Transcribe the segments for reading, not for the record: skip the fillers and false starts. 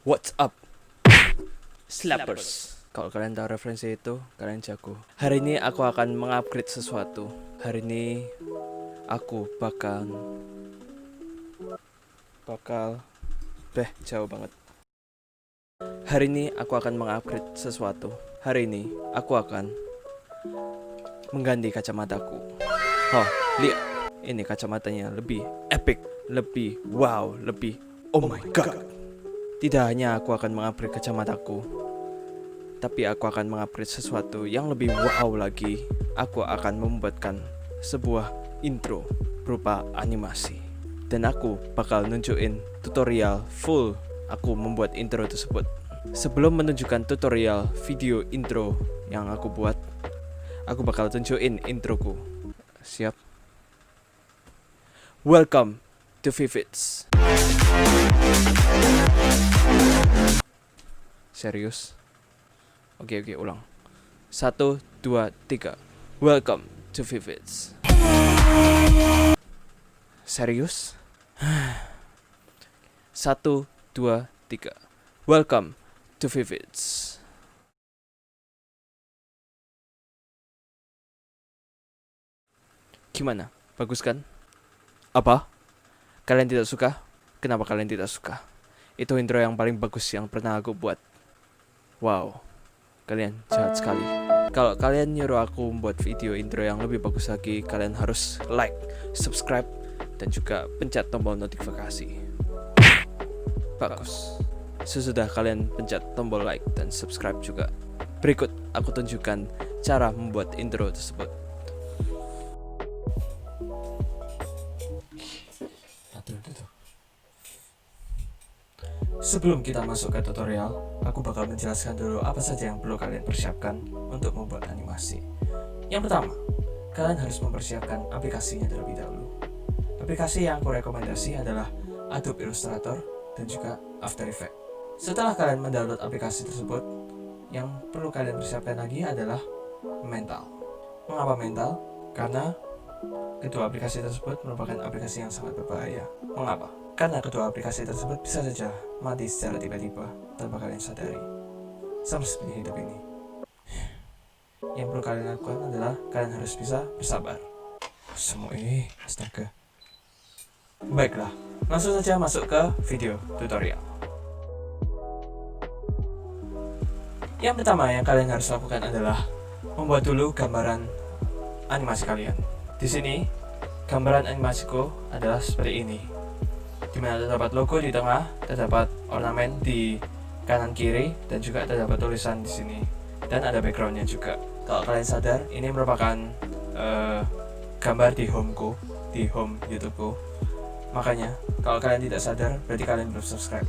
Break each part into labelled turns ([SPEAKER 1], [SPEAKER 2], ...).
[SPEAKER 1] What's up, Slappers? Kalau kalian tahu referensi itu, kalian jago. Hari ini aku akan mengupgrade sesuatu. Hari ini aku bakal jauh banget. Hari ini aku akan mengupgrade sesuatu. Hari ini aku akan mengganti kacamataku. Oh, lihat. Ini kacamatanya lebih epic, lebih wow, lebih oh my god. Tidak hanya aku akan mengupgrade kacamataku, tapi aku akan mengupgrade sesuatu yang lebih wow lagi. Aku akan membuatkan sebuah intro berupa animasi. Dan aku bakal nunjukin tutorial full aku membuat intro tersebut. Sebelum menunjukkan tutorial video intro yang aku buat, aku bakal tunjukin introku. Siap? Welcome to Vivids. Serius? Oke, ulang. 1, 2, 3. Welcome to Vivids. Serius? 1, 2, 3. Welcome to Vivids. Gimana? Bagus kan? Apa? Kalian tidak suka? Kenapa kalian tidak suka? Itu intro yang paling bagus yang pernah aku buat. Wow, kalian jahat sekali. Kalau kalian nyuruh aku membuat video intro yang lebih bagus lagi, kalian harus like, subscribe, dan juga pencet tombol notifikasi. Bagus. Sesudah kalian pencet tombol like dan subscribe juga, berikut aku tunjukkan cara membuat intro tersebut. Sebelum kita masuk ke tutorial, aku bakal menjelaskan dulu apa saja yang perlu kalian persiapkan untuk membuat animasi. Yang pertama, kalian harus mempersiapkan aplikasinya terlebih dahulu. Aplikasi yang aku rekomendasi adalah Adobe Illustrator dan juga After Effects. Setelah kalian mendownload aplikasi tersebut, yang perlu kalian persiapkan lagi adalah mental. Mengapa mental? Karena kedua aplikasi tersebut merupakan aplikasi yang sangat berbahaya. Mengapa? Karena kedua aplikasi tersebut bisa saja mati secara tiba-tiba tanpa kalian sadari. Sama seperti hidup ini. Yang perlu kalian lakukan adalah kalian harus bisa bersabar. Semua ini astaga. Baiklah, langsung saja masuk ke video tutorial. Yang pertama yang kalian harus lakukan adalah membuat dulu gambaran animasi kalian. Di sini, gambaran animasiku adalah seperti ini. Dimana terdapat logo di tengah, terdapat ornamen di kanan kiri, dan juga terdapat tulisan di sini. Dan ada backgroundnya juga. Kalau kalian sadar, ini merupakan gambar di homeku, di home YouTubeku. Makanya, kalau kalian tidak sadar, berarti kalian belum subscribe.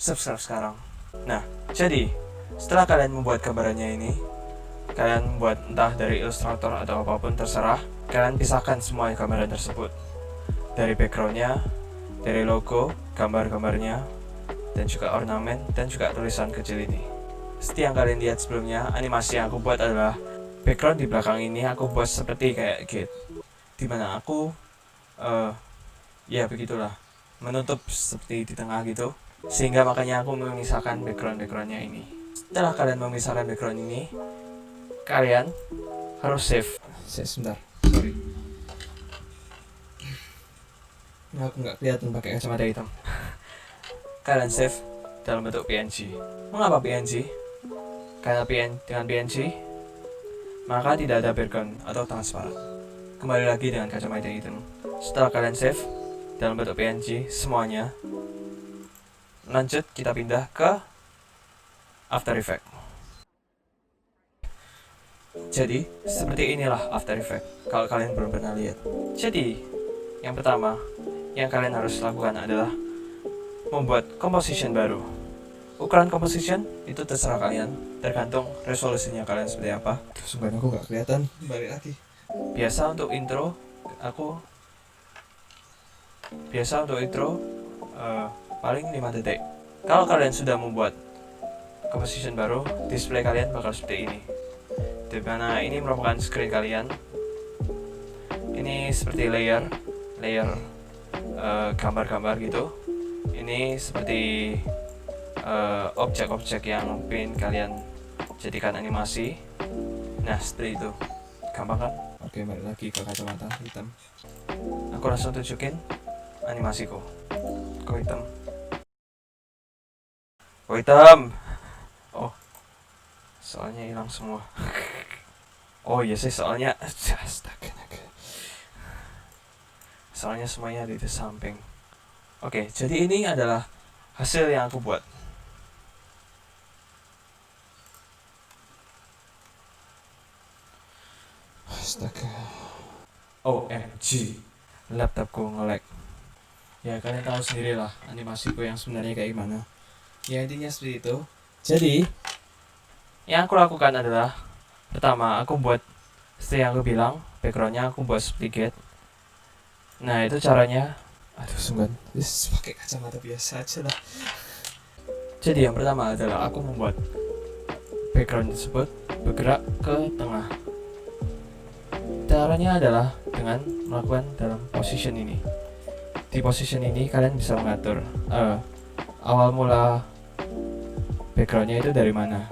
[SPEAKER 1] Subscribe sekarang. Nah, jadi setelah kalian membuat gambarannya ini, kalian membuat entah dari Illustrator atau apapun terserah. Kalian pisahkan semua gambaran tersebut, dari backgroundnya, dari logo, gambar-gambarnya, dan juga ornamen, dan juga tulisan kecil ini. Seperti yang kalian lihat sebelumnya, animasi yang aku buat adalah background di belakang ini aku buat seperti kayak gate, dimana aku ya begitulah, menutup seperti di tengah gitu, sehingga makanya aku memisahkan backgroundnya ini. Setelah kalian memisahkan background ini, kalian harus save sebentar, sorry. Aku nggak kelihatan pakai kacamata hitam. Kalian save dalam bentuk PNG. Mengapa PNG? Karena dengan PNG maka tidak ada background atau transparan. Kembali lagi dengan kacamata hitam. Setelah kalian save dalam bentuk PNG semuanya, lanjut kita pindah ke After Effects. Jadi seperti inilah After Effects kalau kalian belum pernah lihat. Jadi yang pertama yang kalian harus lakukan adalah membuat composition baru. Ukuran composition itu terserah kalian, tergantung resolusinya kalian seperti apa. Sumpah aku gak kelihatan, balik lagi. Biasa untuk intro paling 5 detik. Kalau kalian sudah membuat composition baru, display kalian bakal seperti ini. Dimana ini merupakan screen kalian. Ini seperti layer gambar-gambar gitu. Ini seperti objek-objek yang pengen kalian jadikan animasi. Nah seperti itu, gampang kan? Oke, balik lagi ke kacamata hitam. Aku langsung tunjukin animasiku. Kok hitam? Kok hitam? Oh, soalnya hilang semua. Oh iya sih, soalnya astaga, soalnya semuanya ada di samping. Oke, jadi ini adalah hasil yang aku buat. Astaga. OMG, laptopku nge-lag. Ya kalian tahu sendiri lah animasiku yang sebenarnya kayak gimana. Ya intinya seperti itu. Jadi yang aku lakukan adalah, pertama aku buat seperti yang aku bilang, backgroundnya aku buat split. Nah itu caranya. Aduh sungguh, pakai kacamata biasa aja lah. Jadi yang pertama adalah aku membuat background tersebut bergerak ke tengah. Caranya adalah dengan melakukan dalam position ini. Di position ini kalian bisa mengatur awal mula backgroundnya itu dari mana.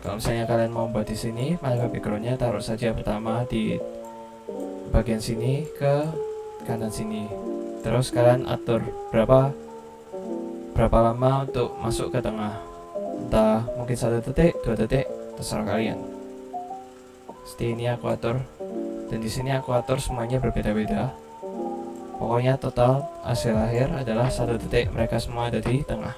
[SPEAKER 1] Kalau misalnya kalian mau buat di sini, maka backgroundnya taruh saja pertama di bagian sini ke kanan sini. Terus kalian atur berapa lama untuk masuk ke tengah. Entah mungkin 1 detik, 2 detik, terserah kalian. Seperti ini aku atur, dan di sini aku atur semuanya berbeda-beda. Pokoknya total hasil akhir adalah 1 detik, mereka semua ada di tengah.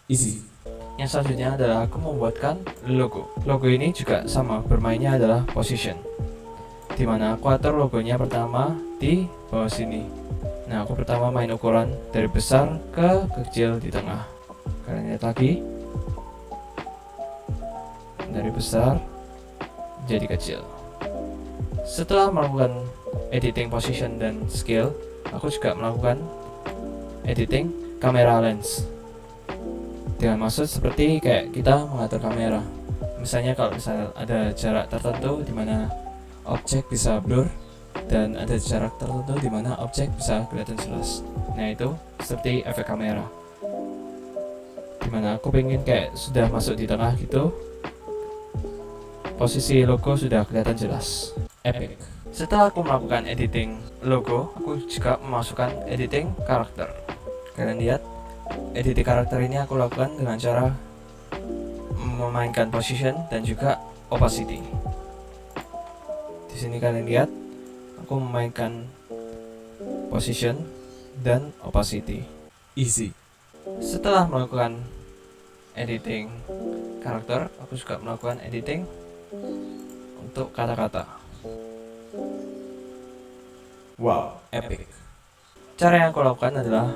[SPEAKER 1] Easy. Yang selanjutnya adalah aku membuatkan logo. Logo ini juga sama, bermainnya adalah position, dimana aku atur logonya pertama di bawah sini. Nah aku pertama main ukuran dari besar ke kecil di tengah. Kalian lihat lagi, dari besar jadi kecil. Setelah melakukan editing position dan scale, aku juga melakukan editing kamera lens. Dengan maksud seperti kayak kita mengatur kamera. Misalnya kalau misalnya ada jarak tertentu di mana objek bisa blur, dan ada jarak tertentu di mana objek bisa kelihatan jelas. Nah itu seperti efek kamera, dimana aku pengen kayak sudah masuk di tengah gitu, posisi logo sudah kelihatan jelas. Epic. Setelah aku melakukan editing logo, aku juga memasukkan editing karakter. Kalian lihat, editing karakter ini aku lakukan dengan cara memainkan position dan juga opacity. Di sini kalian lihat, aku memainkan position dan opacity. Easy. Setelah melakukan editing karakter, aku juga melakukan editing untuk kata-kata. Wow, epic. Cara yang aku lakukan adalah,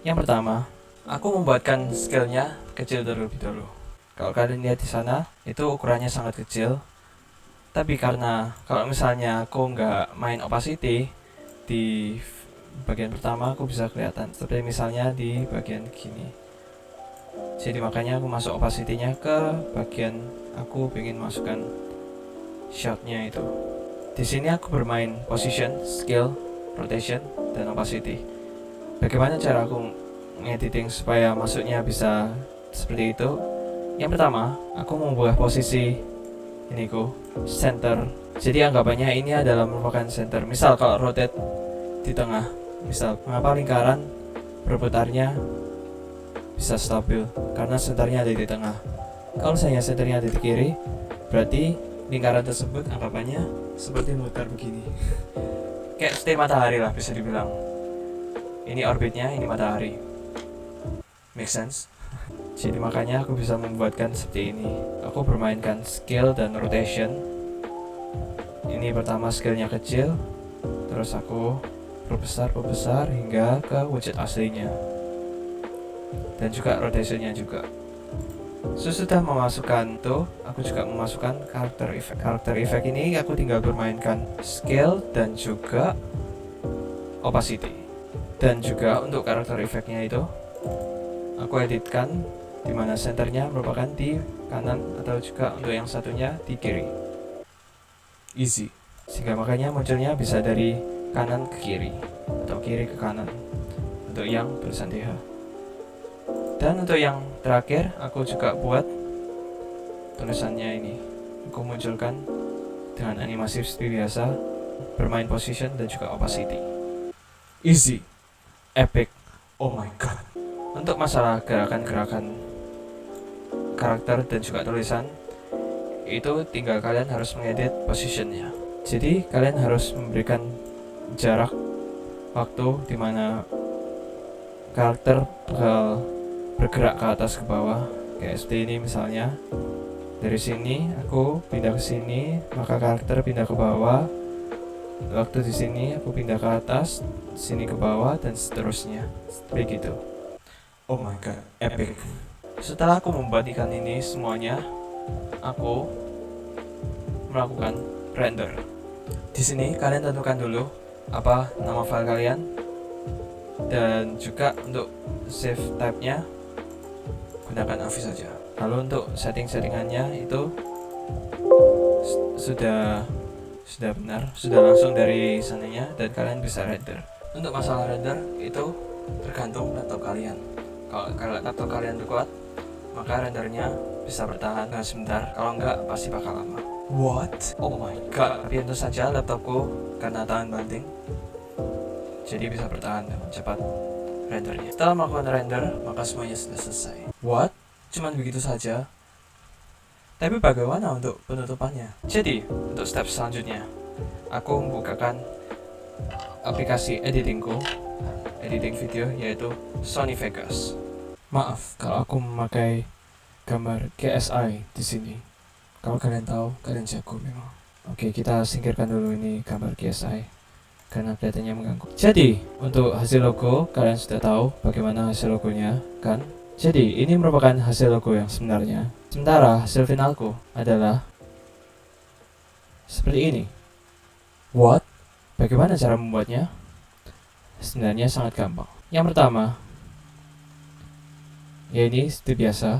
[SPEAKER 1] yang pertama, aku membuatkan scale-nya kecil terlebih dahulu. Kalau kalian lihat di sana, itu ukurannya sangat kecil. Tapi karena kalau misalnya aku nggak main opacity di bagian pertama, aku bisa kelihatan seperti misalnya di bagian gini. Jadi makanya aku masuk opacity-nya ke bagian aku ingin masukkan shot-nya itu. Di sini aku bermain position, scale, rotation, dan opacity. Bagaimana cara aku ngediting supaya masuknya bisa seperti itu? Yang pertama, aku membuat posisi ini center. Jadi anggapannya ini adalah merupakan center. Misal kalau rotate di tengah, misal mengapa lingkaran berputarnya bisa stabil, karena senternya ada di tengah. Kalau misalnya senternya ada di kiri, berarti lingkaran tersebut anggapannya seperti muter begini. Kayak seperti matahari lah bisa dibilang. Ini orbitnya, ini matahari. Make sense? Jadi makanya aku bisa membuatkan seperti ini. Aku bermainkan scale dan rotation. Ini pertama scale-nya kecil, terus aku perbesar hingga ke wujud aslinya. Dan juga rotationnya juga. Sesudah memasukkan itu, aku juga memasukkan karakter effect. Karakter effect ini aku tinggal bermainkan scale dan juga opacity. Dan juga untuk karakter effectnya itu, aku editkan dimana senternya merupakan di kanan atau juga untuk yang satunya di kiri. Easy. Sehingga makanya munculnya bisa dari kanan ke kiri atau kiri ke kanan untuk yang tulisan TH. Dan untuk yang terakhir, aku juga buat tulisannya ini. Aku munculkan dengan animasi seperti biasa, bermain position dan juga opacity. Easy, epic, oh my god. Untuk masalah gerakan-gerakan karakter dan juga tulisan, itu tinggal kalian harus mengedit positionnya. Jadi kalian harus memberikan jarak waktu dimana karakter bakal bergerak ke atas ke bawah, kayak seperti ini misalnya. Dari sini aku pindah ke sini, maka karakter pindah ke bawah. Waktu di sini aku pindah ke atas, sini ke bawah, dan seterusnya. Begitu. Oh my god, epic. Setelah aku membuatkan ini semuanya, aku melakukan render. Di sini kalian tentukan dulu apa nama file kalian, dan juga untuk save type-nya gunakan AVI saja. Lalu untuk settingannya itu sudah benar, sudah langsung dari sananya, dan kalian bisa render. Untuk masalah render itu tergantung laptop kalian. Kalau laptop kalian kuat, maka rendernya bisa bertahan sebentar. Kalau enggak, pasti bakal lama. What? Oh my god. Tapi tentu saja laptopku karena tahan banting, jadi bisa bertahan dengan cepat rendernya. Setelah melakukan render, maka semuanya sudah selesai. What? Cuman begitu saja? Tapi bagaimana untuk penutupannya? Jadi, untuk step selanjutnya, aku membukakan aplikasi editing video, yaitu Sony Vegas. Maaf kalau aku memakai gambar GSI di sini. Kalau kalian tahu, kalian jago memang. Oke, kita singkirkan dulu ini gambar GSI karena kelihatannya mengganggu. Jadi, untuk hasil logo, kalian sudah tahu bagaimana hasil logonya, kan? Jadi, ini merupakan hasil logo yang sebenarnya. Sementara hasil finalku adalah seperti ini. What? Bagaimana cara membuatnya? Sebenarnya sangat gampang. Yang pertama, ya ini seperti biasa.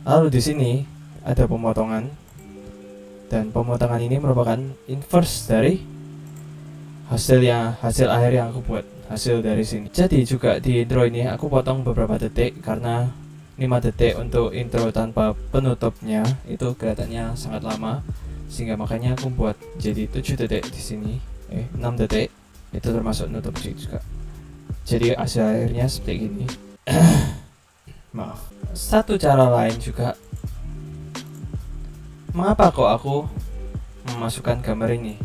[SPEAKER 1] Lalu di sini ada pemotongan, dan pemotongan ini merupakan inverse dari hasil akhir yang aku buat, hasil dari sini. Jadi juga di intro ini aku potong beberapa detik karena 5 detik untuk intro tanpa penutupnya itu kelihatannya sangat lama, sehingga makanya aku buat jadi 7 detik di sini. 6 detik itu termasuk nutup juga. Jadi hasil akhirnya seperti ini. Maaf. Satu cara lain juga, mengapa kok aku memasukkan gambar ini?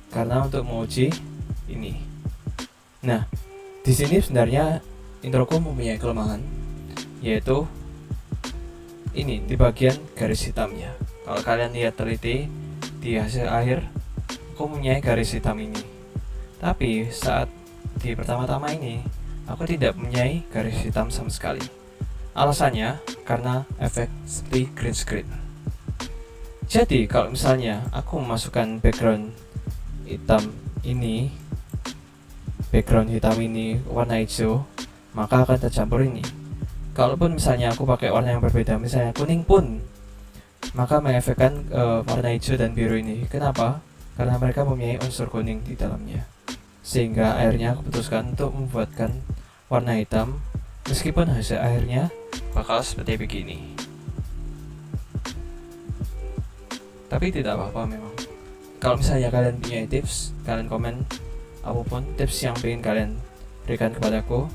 [SPEAKER 1] Karena untuk menguji ini. Nah, di sini sebenarnya introku mempunyai kelemahan, yaitu ini di bagian garis hitamnya. Kalau kalian lihat teliti di hasil akhir, aku mempunyai garis hitam ini. Tapi saat di pertama-tama ini, aku tidak mempunyai garis hitam sama sekali. Alasannya karena efek seperti green screen. Jadi kalau misalnya aku memasukkan background hitam ini warna hijau, maka akan tercampur ini. Kalaupun misalnya aku pakai warna yang berbeda, misalnya kuning pun, maka mengefekkan warna hijau dan biru ini. Kenapa? Karena mereka mempunyai unsur kuning di dalamnya. Sehingga akhirnya aku putuskan untuk membuatkan warna hitam, meskipun hasil akhirnya bakal seperti begini. Tapi tidak apa-apa memang. Kalau misalnya kalian punya tips, kalian komen apapun tips yang ingin kalian berikan kepadaku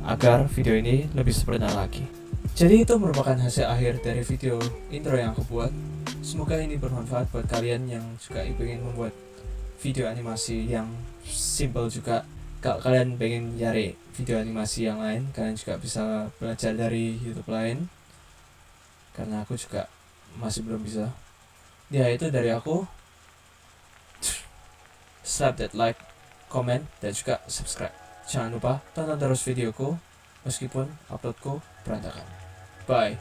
[SPEAKER 1] agar video ini lebih sempurna lagi. Jadi itu merupakan hasil akhir dari video intro yang aku buat. Semoga ini bermanfaat buat kalian yang juga ingin membuat video animasi yang simple juga. Kalau kalian pengen nyari video animasi yang lain, kalian juga bisa belajar dari YouTube lain, karena aku juga masih belum bisa. Ya, itu dari aku. Slap that like, comment, dan juga subscribe. Jangan lupa tonton terus videoku meskipun uploadku berantakan. Bye.